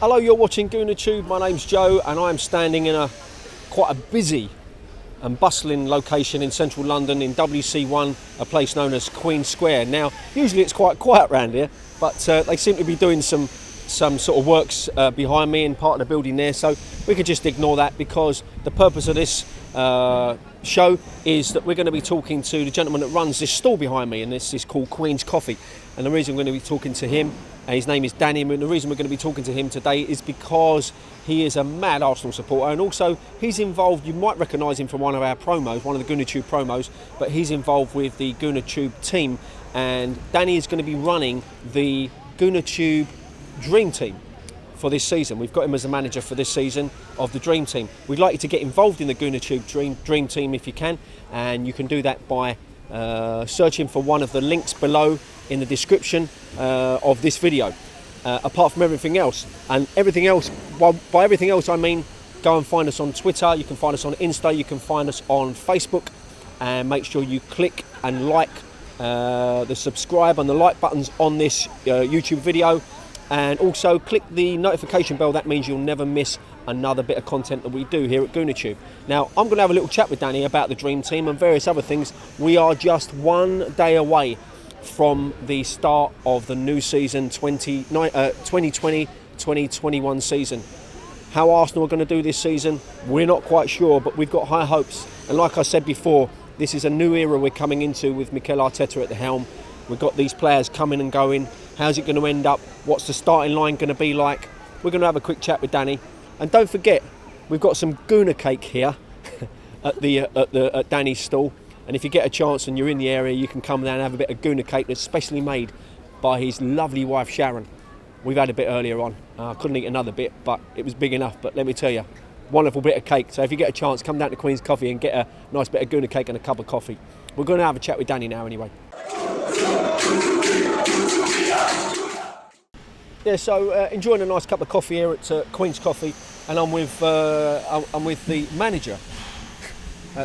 Hello, you're watching GoonerTube. My name's Joe and I'm standing in quite a busy and bustling location in central London in WC1, a place known as Queen Square. Now, usually it's quite quiet around here, but they seem to be doing some sort of works behind me in part of the building there, so we could just ignore that because the purpose of this show is that we're going to be talking to the gentleman that runs this stall behind me, and this is called Queen's Coffee. And the reason we're going to be talking to him, his name is Danny, and the reason we're going to be talking to him today is because he is a mad Arsenal supporter, and also he's involved, you might recognise him from one of our promos, one of the GoonerTube promos, but he's involved with the GoonerTube team, and Danny is going to be running the GoonerTube Dreamteam for this season. We've got him as the manager for this season of the Dream Team. We'd like you to get involved in the GoonerTube Dream Team if you can, and you can do that by searching for one of the links below in the description of this video. Apart from everything else, and everything else, by everything else I mean go and find us on Twitter, you can find us on Insta, you can find us on Facebook, and make sure you click and like the subscribe and the like buttons on this YouTube video, and also click the notification bell. That means you'll never miss another bit of content that we do here at GoonerTube. Now, I'm going to have a little chat with Danny about the Dream Team and various other things. We are just one day away from the start of the new season, 2020-2021 season. How Arsenal are going to do this season, we're not quite sure, but we've got high hopes. And like I said before, this is a new era we're coming into with Mikel Arteta at the helm. We've got these players coming and going. How's it going to end up? What's the starting line going to be like? We're going to have a quick chat with Danny. And don't forget, we've got some Gooner cake here at Danny's stall. And if you get a chance and you're in the area, you can come down and have a bit of Gooner cake that's specially made by his lovely wife Sharon. We've had a bit earlier on. I couldn't eat another bit, but it was big enough. But let me tell you, wonderful bit of cake. So if you get a chance, come down to Queen's Coffee and get a nice bit of Gooner cake and a cup of coffee. We're going to have a chat with Danny now anyway. Yeah, so enjoying a nice cup of coffee here at Queen's Coffee, and I'm with the manager.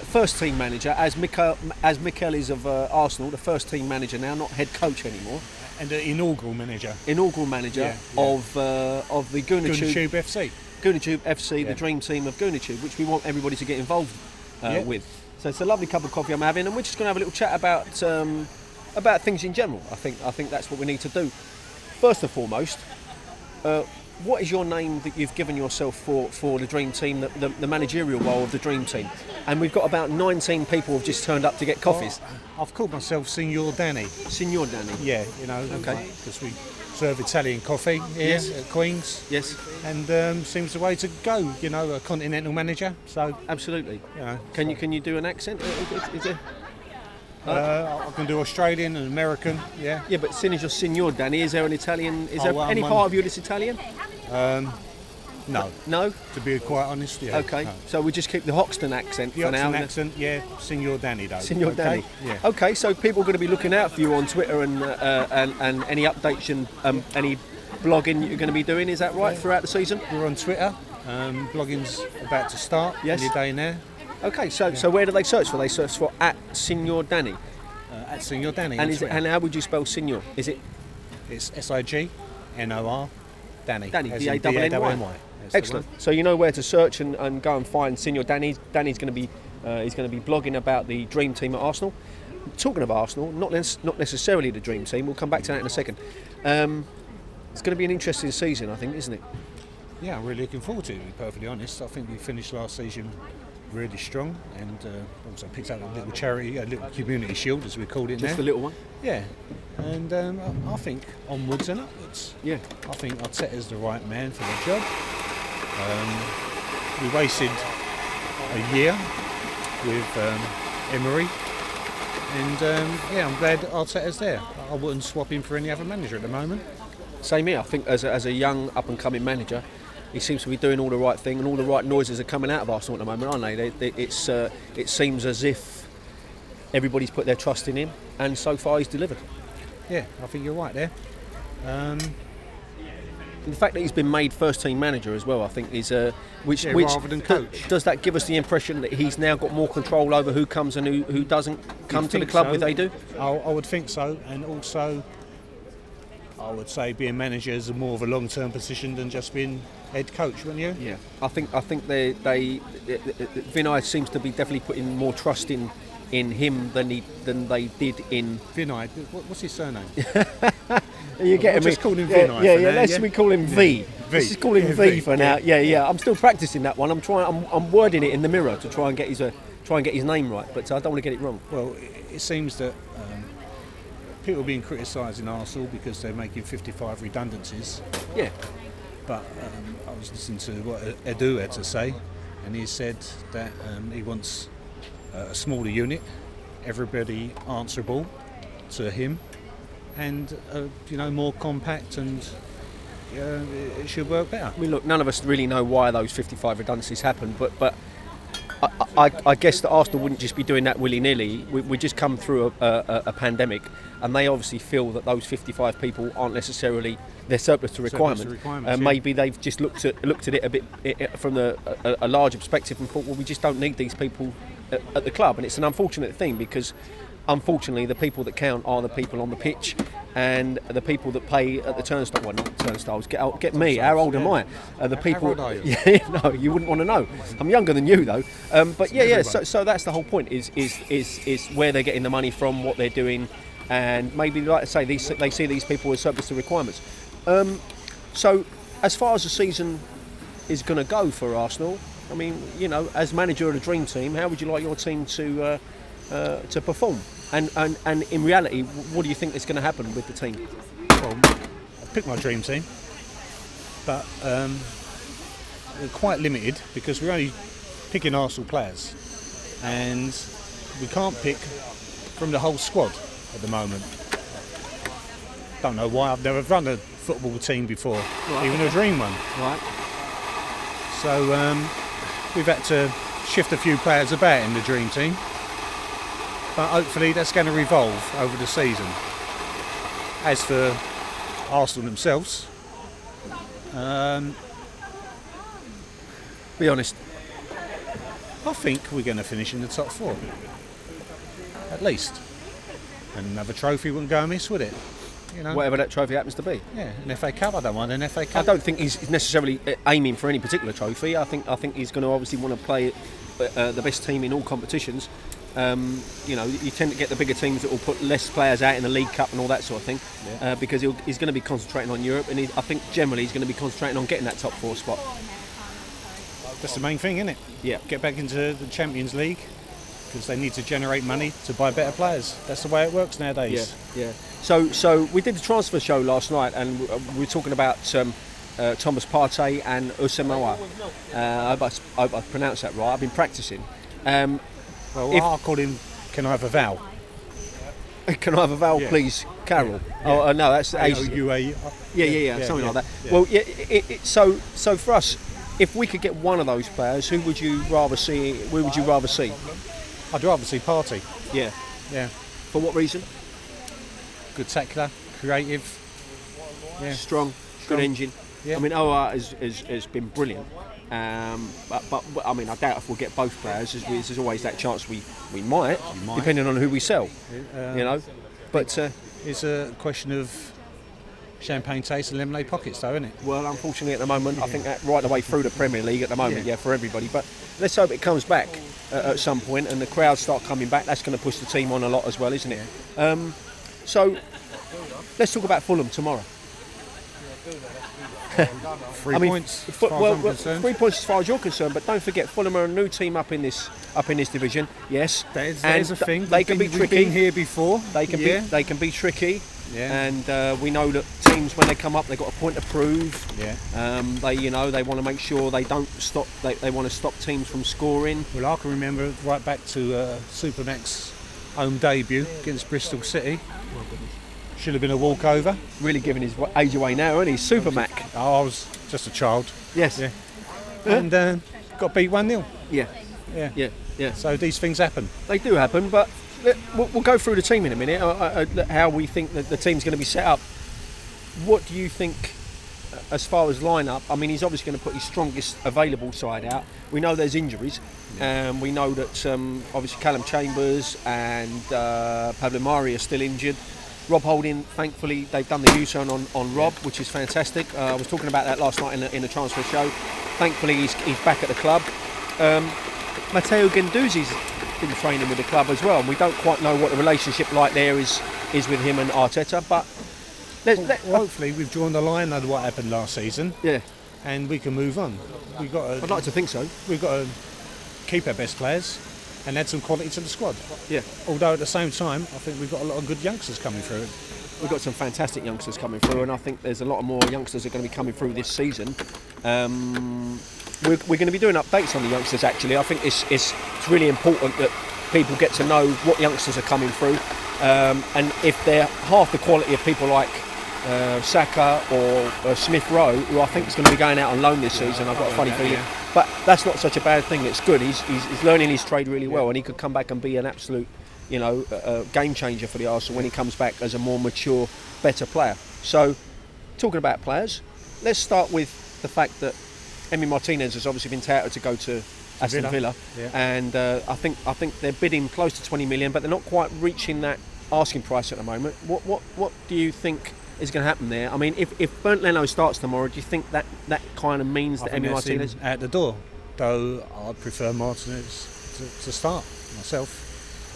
First team manager, as Mikel is of Arsenal, the first team manager now, not head coach anymore. And the inaugural manager. Yeah. Of the GoonerTube FC. GoonerTube FC, the Dream Team of GoonerTube, which we want everybody to get involved with. So it's a lovely cup of coffee I'm having, and we're just going to have a little chat about things in general. I think that's what we need to do. First and foremost, what is your name that you've given yourself for the Dream Team, the managerial role of the Dream Team? And we've got about 19 people who've just turned up to get coffees. I've called myself Signor Danny. Signor Danny? Yeah, you know, okay. Because we serve Italian coffee here at Queen's. Yes. And seems the way to go, you know, a continental manager. So absolutely. You know, can you do an accent? Is there? I can do Australian and American, yeah. Yeah, but seeing as you're Signor Danny, is there an Italian? Is there any part of you that's Italian? No. No? To be quite honest, yeah. Okay, no. So we just keep the Hoxton accent for now. The Hoxton accent, yeah. Signor Danny, though. Signor Danny. Yeah. Okay, so people are going to be looking out for you on Twitter and any updates and any blogging you're going to be doing. Is that right, throughout the season? We're on Twitter. Blogging's about to start. Yes. Any day now. Okay, so where do they search for? They search for @Signor Danny. At Signor Danny. And how would you spell Signor? Is it? It's SIGNOR Danny. Danny, D-A-N-N-Y. Excellent. So you know where to search and go and find Signor Danny. Danny's going to be blogging about the Dream Team at Arsenal. Talking of Arsenal, not necessarily the Dream Team. We'll come back to that in a second. It's going to be an interesting season, I think, isn't it? Yeah, I'm really looking forward to it, to be perfectly honest. I think we finished last season really strong, and also picked up a little charity, a little community shield, as we called it now. Just a little one? Yeah. And I think onwards and upwards. Yeah. I think Arteta's the right man for the job. We wasted a year with Emery, and I'm glad Arteta's there. I wouldn't swap him for any other manager at the moment. Same here. I think as a young up-and-coming manager, he seems to be doing all the right thing, and all the right noises are coming out of Arsenal at the moment, aren't they? It seems as if everybody's put their trust in him, and so far he's delivered. Yeah, I think you're right there. The fact that he's been made first-team manager as well, I think, is which rather than coach. Does that give us the impression that he's now got more control over who comes and who doesn't come to the club? So. With they do? I would think so, and also I would say being manager is more of a long-term position than just being head coach, wouldn't you? Yeah, I think Vinay seems to be definitely putting more trust in him than they did in Vinay. What's his surname? You get me? Just call him Vinay. Yeah. Let's call him V. Let's just call him V for now. Yeah. I'm still practicing that one. I'm wording it in the mirror to try and get his name right, but I don't want to get it wrong. Well, it seems that people are being criticising Arsenal because they're making 55 redundancies. Yeah. But I was listening to what Edu had to say, and he said that he wants a smaller unit, everybody answerable to him, and more compact, and it should work better. I mean, look, none of us really know why those 55 redundancies happened, but I guess that Arsenal wouldn't just be doing that willy-nilly. We just come through a pandemic, and they obviously feel that those 55 people aren't necessarily their surplus to requirement. Maybe they've just looked at it a bit from a larger perspective and thought, well, we just don't need these people at the club. And it's an unfortunate thing because, unfortunately, the people that count are the people on the pitch and the people that pay at the turnstile. Well, not turnstiles. Get me. How old am I? The people. How old are you? Yeah, no, you wouldn't want to know. I'm younger than you though. But yeah. So that's the whole point. Is where they're getting the money from, what they're doing, and maybe, like I say, they see these people as surplus to requirements. So as far as the season is going to go for Arsenal, I mean, as manager of the Dream Team, how would you like your team to perform? And in reality, what do you think is going to happen with the team? Well, I picked my Dream Team, but we're quite limited because we're only picking Arsenal players, and we can't pick from the whole squad at the moment. Don't know why. I've never run a football team before, even a dream one. Right. So we've had to shift a few players about in the Dream Team, but hopefully that's going to revolve over the season. As for Arsenal themselves, be honest. I think we're going to finish in the top 4, at least. And another trophy wouldn't go amiss, would it? Whatever that trophy happens to be. Yeah, an FA Cup. I don't want an FA Cup. I don't think he's necessarily aiming for any particular trophy. I think he's going to obviously want to play the best team in all competitions. You tend to get the bigger teams that will put less players out in the League Cup and all that sort of thing, because he's going to be concentrating on Europe, and I think generally he's going to be concentrating on getting that top 4 spot. That's the main thing, isn't it? Yeah. Get back into the Champions League, because they need to generate money to buy better players. That's the way it works nowadays. Yeah. So we did the transfer show last night, and we were talking about Thomas Partey and Usamoah. I hope I pronounced that right. I've been practicing. I'll call him. Can I have a vowel? Can I have a vowel, please, Carol? Yeah. Oh no, that's A-O-U-A. Yeah, something like that. Yeah. Well, so for us, if we could get one of those players, who would you rather see? Who would you rather see? I'd rather see Partey. Yeah. For what reason? Good tackler, creative, strong, good engine. Yeah. I mean, OR has been brilliant. But I mean, I doubt if we'll get both players. There's always that chance we might, depending on who we sell. But it's a question of champagne taste and lemonade pockets, though, isn't it? Well, unfortunately, at the moment, I think that right the way through the Premier League at the moment, for everybody. But let's hope it comes back at some point, and the crowds start coming back. That's going to push the team on a lot as well, isn't it? So let's talk about Fulham tomorrow. 3 points. 3 points as far as you're concerned, but don't forget Fulham are a new team up in this division. Yes, there's a thing. They can be tricky. We've been here before. They can be tricky. Yeah. And we know that teams, when they come up, they've got a point to prove. Yeah. They want to make sure they don't stop. They want to stop teams from scoring. Well, I can remember right back to Supermac's home debut against Bristol City. Should have been a walkover. Really giving his age away now, isn't he? Supermac. Oh, I was just a child. Yes. Yeah. And got beat 1-0. Yeah. So these things happen. They do happen, but we'll go through the team in a minute. How we think that the team's going to be set up. What do you think as far as lineup? I mean, he's obviously going to put his strongest available side out. We know there's injuries. We know that obviously Callum Chambers and Pablo Mari are still injured. Rob Holding, thankfully, they've done the U-turn on Rob, which is fantastic. I was talking about that last night in the transfer show. Thankfully, he's back at the club. Matteo Guendouzi's been training with the club as well, and we don't quite know what the relationship like there is with him and Arteta, but hopefully we've drawn the line under what happened last season. Yeah. And we can move on. I'd like to think so. We've got to keep our best players and add some quality to the squad. Yeah. Although at the same time, I think we've got a lot of good youngsters coming through. We've got some fantastic youngsters coming through, and I think there's a lot more youngsters that are going to be coming through this season. We're going to be doing updates on the youngsters, actually. I think it's really important that people get to know what youngsters are coming through, and if they're half the quality of people like Saka or Smith Rowe, who I think is going to be going out on loan this season. I've got a funny feeling, but that's not such a bad thing. It's good. He's learning his trade really well, and he could come back and be an absolute, game changer for the Arsenal when he comes back as a more mature, better player. So, talking about players, let's start with the fact that Emi Martinez has obviously been touted to go to Aston Villa, and I think they're bidding close to 20 million, but they're not quite reaching that asking price at the moment. What do you think is going to happen there? I mean, if Bernd Leno starts tomorrow, do you think that kind of means that Emi Martinez at the door? Though I'd prefer Martinez to start myself.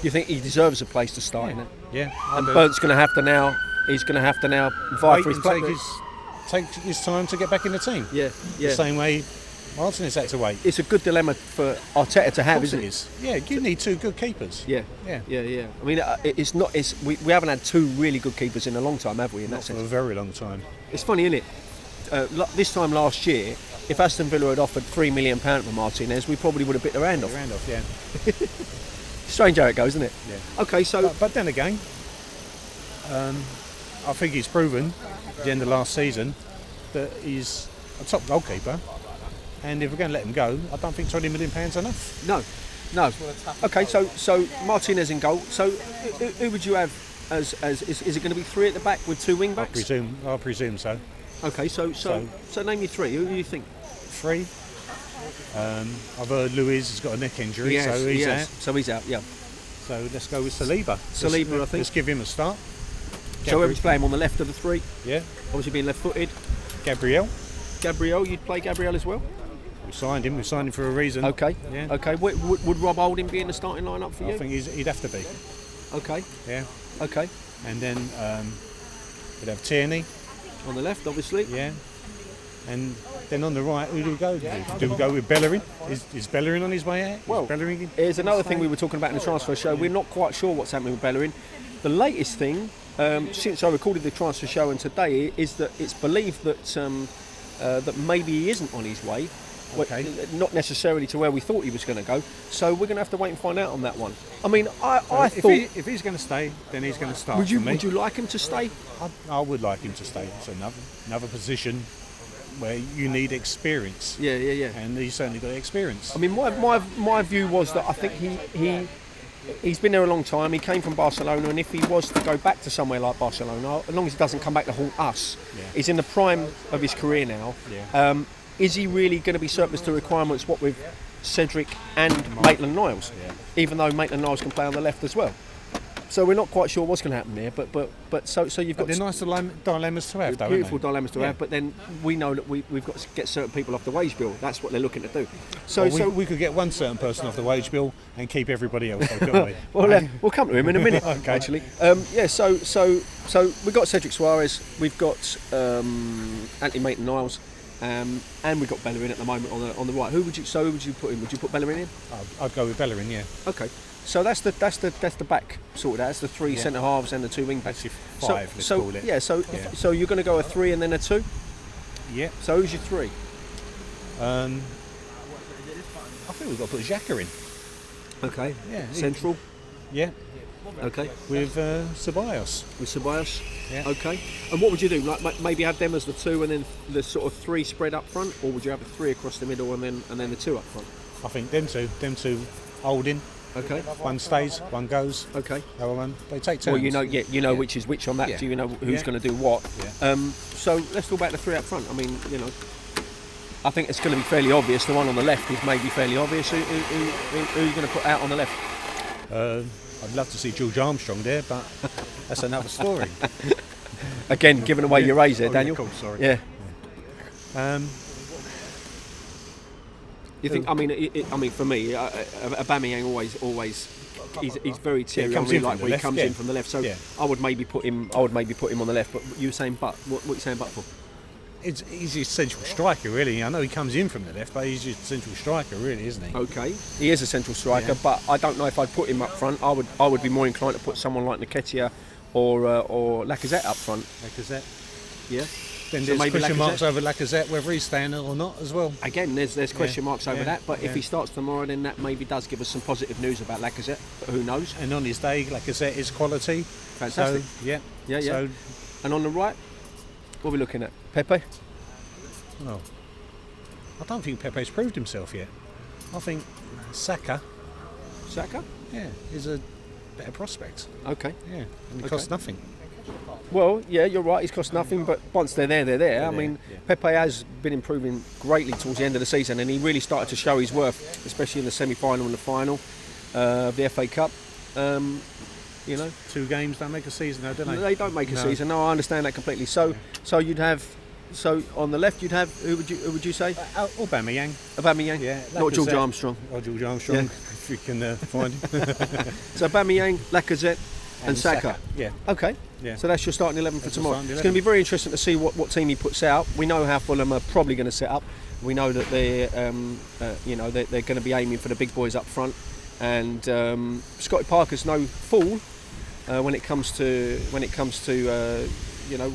You think he deserves a place to start in it? Yeah. And Bernd's going to have to now. He's going to have to now vie for his place. Take his time to get back in the team. Yeah. The same way Martinez had to wait. It's a good dilemma for Arteta to have, isn't it? Yeah, you need two good keepers. Yeah. I mean, it's not. We haven't had two really good keepers in a long time, have we? In that sense, for a very long time. It's funny, isn't it? This time last year, if Aston Villa had offered £3 million for Martinez, we probably would have bit their hand off. Yeah. Strange how it goes, isn't it? Yeah. Okay, so but then again, I think he's proven at the end of last season that he's a top goalkeeper. And if we're going to let him go, I don't think £20 million is enough. No. Okay, so Martinez in goal. So who would you have as is it going to be three at the back with two wing backs? I presume so. Okay, so name me three. Who do you think? Three. I've heard Luiz has got a neck injury, so he's out. So he's out. Yeah. So let's go with Saliba. I think. Let's give him a start. So whoever's playing on the left of the three. Yeah. Obviously being left-footed. Gabriel, you'd play Gabriel as well? We signed him for a reason. Okay. Yeah. Okay. Would Rob Holding be in the starting lineup for you? I think he'd have to be. Okay. Yeah. Okay. And then we'd have Tierney. On the left, obviously. Yeah. And then on the right, who do we go with? Do we go with Bellerin? Is Bellerin on his way out? Well, here's another thing we were talking about in the transfer show. We're not quite sure what's happening with Bellerin. The latest thing, since I recorded the transfer show and today, is that it's believed that that maybe he isn't on his way. Okay. Not necessarily to where we thought he was going to go. So we're going to have to wait and find out on that one. I mean, I thought if he's going to stay, then he's going to start. Would you like him to stay? I would like him to stay. It's another position where you need experience. Yeah. And he's certainly got experience. I mean, my view was that I think he's been there a long time. He came from Barcelona, and if he was to go back to somewhere like Barcelona, as long as he doesn't come back to haunt us, he's in the prime of his career now. Yeah. Is he really going to be surplus to requirements? What with Cedric and Maitland-Niles, even though Maitland-Niles can play on the left as well. So we're not quite sure what's going to happen there. But so you've got they're nice dilemmas to have, though. Beautiful dilemmas to have. But then we know that we've got to get certain people off the wage bill. That's what they're looking to do. So we could get one certain person off the wage bill and keep everybody else, couldn't we? Well, we'll come to him in a minute. Okay. Actually, So we've got Cedric Suarez. We've got Anthony Maitland-Niles. And we've got Bellerin at the moment on the right. Who would you put in? Would you put Bellerin in? I'd go with Bellerin, yeah. Okay. So that's the back sorted out. That's the three centre halves and the two wing backs. Five, let's call it. Yeah. So you're going to go a 3 and then a 2. Yeah. So who's your 3? I think we've got to put Xhaka in. Okay. Yeah. Central. Yeah. Okay. With Ceballos. Yeah. Okay. And what would you do? Like maybe have them as the 2 and then the sort of 3 spread up front, or would you have a 3 across the middle and then the 2 up front? I think them two holding. Okay. One stays, one goes. Okay. The other one, they take turns. Well, you know which is which on that. Yeah. Do you know who's going to do what? Yeah. So let's talk about the 3 up front. I mean, I think it's going to be fairly obvious. The one on the left is maybe fairly obvious. Who are you going to put out on the left? I'd love to see George Armstrong there, but that's another story. Again, giving away your raise there, Daniel. Yeah, cool, sorry. Yeah. You Who? think? I mean, for me, Aubameyang always. He's very Thierry comes Henry in from like the when he left, comes yeah. in from the left. So Yeah. I would maybe put him on the left. But you were saying but. What are you saying but for? He's your central striker, really. I know he comes in from the left, but he's your central striker, really, isn't he? Okay, he is a central striker, Yeah. but I don't know if I'd put him up front. I would be more inclined to put someone like Nketiah or Lacazette up front. Lacazette. Yeah. Then So there's maybe question Lacazette? marks over Lacazette, whether he's staying or not as well. Again, there's question marks over yeah, that, but if yeah. he starts tomorrow, then that maybe does give us some positive news about Lacazette. But who knows? And on his day, Lacazette is quality. Fantastic. So, yeah. Yeah. So, And on the right, what are we looking at? Pepe. well, I don't think Pepe's proved himself yet. I think Saka, yeah, is a better prospect. Okay. Yeah, and it Okay. costs nothing. Well, yeah, you're right. He's cost nothing, but once they're there, they're there. I They're mean, there, yeah. Pepe has been improving greatly towards the end of the season, and he really started to show his worth, especially in the semi-final and the final of the FA Cup. You know, 2 games don't make a season, though, do they? they don't make a No. season. No, I understand that completely. So you'd have. So on the left, you'd have who would you say? Aubameyang. Aubameyang. Yeah, Not George Lacazette. Armstrong. Or George Armstrong, Yeah. if you can find him. So Aubameyang, Lacazette, and Saka. Yeah. Okay. Yeah. So that's your starting 11 for That's your tomorrow. starting It's going to be very interesting to see what team he puts out. We know how Fulham are probably going to set up. We know that they're going to be aiming for the big boys up front, and Scotty Parker's no fool when it comes to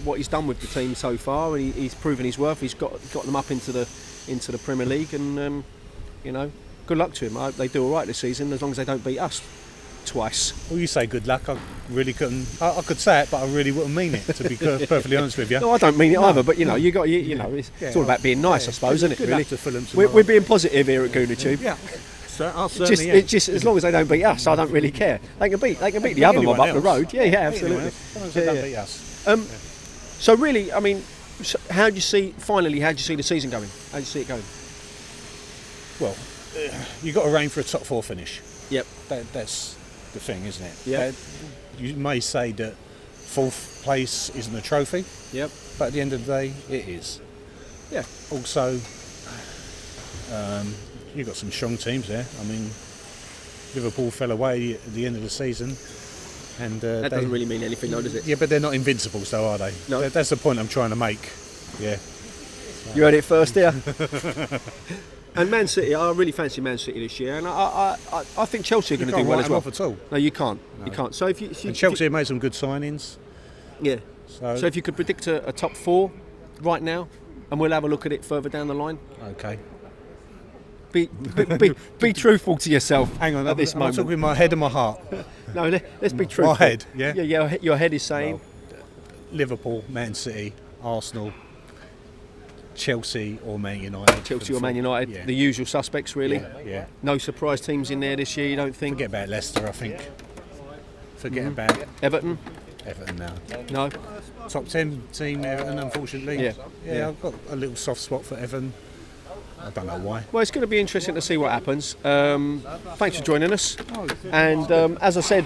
what he's done with the team so far. And he's proven his worth. He's got them up into the Premier League, and good luck to him. I hope they do all right this season, as long as they don't beat us twice. Well, you say good luck. I really couldn't. I could say it, but I really wouldn't mean it. To be perfectly honest with you. No, I don't mean it either. But it's all about being nice, I suppose, isn't it? Good Really. luck to Fulham We're tomorrow. being positive here at GoonerTube. Yeah. So I'll certainly. It's just as long as they don't beat us, I don't really care. They can beat the other mob up the road. Yeah, absolutely. As long as they don't beat us. So really, I mean, how do you see the season going? How do you see it going? Well, you've got to aim for a top 4 finish. Yep. That's the thing, isn't it? Yeah. You may say that 4th place isn't a trophy, Yep. but at the end of the day, it is. Yeah. Also, you've got some strong teams there. I mean, Liverpool fell away at the end of the season, and That doesn't really mean anything, though, does it? Yeah, but they're not invincibles, though, are they? No. That's the point I'm trying to make. Yeah. You heard it first there. And Man City, I really fancy Man City this year, and I think Chelsea are going to do well as well. At all. No, you can't. No. You can't. So if you And Chelsea have made some good signings. yeah. So So if you could predict a top 4 right now, and we'll have a look at it further down the line. okay. Be truthful to yourself. Hang on, at this I'm moment. talking my head and my heart. No, let's be truthful. My head, yeah. Yeah, your head is saying. Liverpool, Man City, Arsenal, Chelsea or Man United. Chelsea or Man United, Yeah. the usual suspects, really. Yeah. No surprise teams in there this year, you don't think? Forget about Leicester, I think. Forget Mm-hmm. about Everton? Everton now. No. Top 10 team, Everton, unfortunately. Yeah. I've got a little soft spot for Everton. I don't know why. Well, it's going to be interesting to see what happens. Thanks for joining us. And as I said,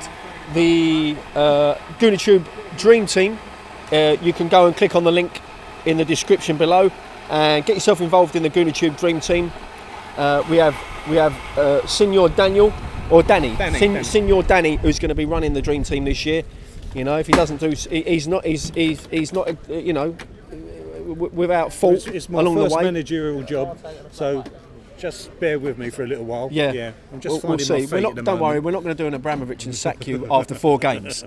the GoonerTube Dream Team, you can go and click on the link in the description below and get yourself involved in the GoonerTube Dream Team. We have Signor Daniel or Danny. Danny. Signor Danny, who's going to be running the Dream Team this year. You know, if he doesn't do, he's not without fault It's my along first the way. managerial job, so just bear with me for a little while. Yeah, I'm just we'll finding see. my feet at the Don't worry, moment. we're not going to do an Abramovich and sack you after 4 games.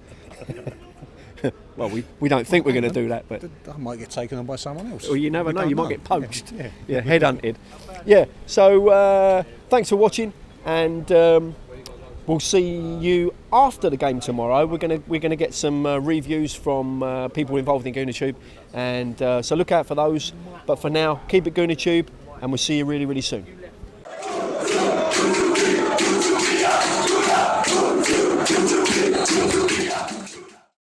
Well, we don't think we're going to do that, but I might get taken on by someone else. well, you never We know. don't You might get poached. Yeah. Headhunted. Yeah. So thanks for watching, and we'll see you after the game tomorrow. We're gonna get some reviews from people involved in GoonerTube, and so look out for those. But for now, keep it GoonerTube, and we'll see you really, really soon.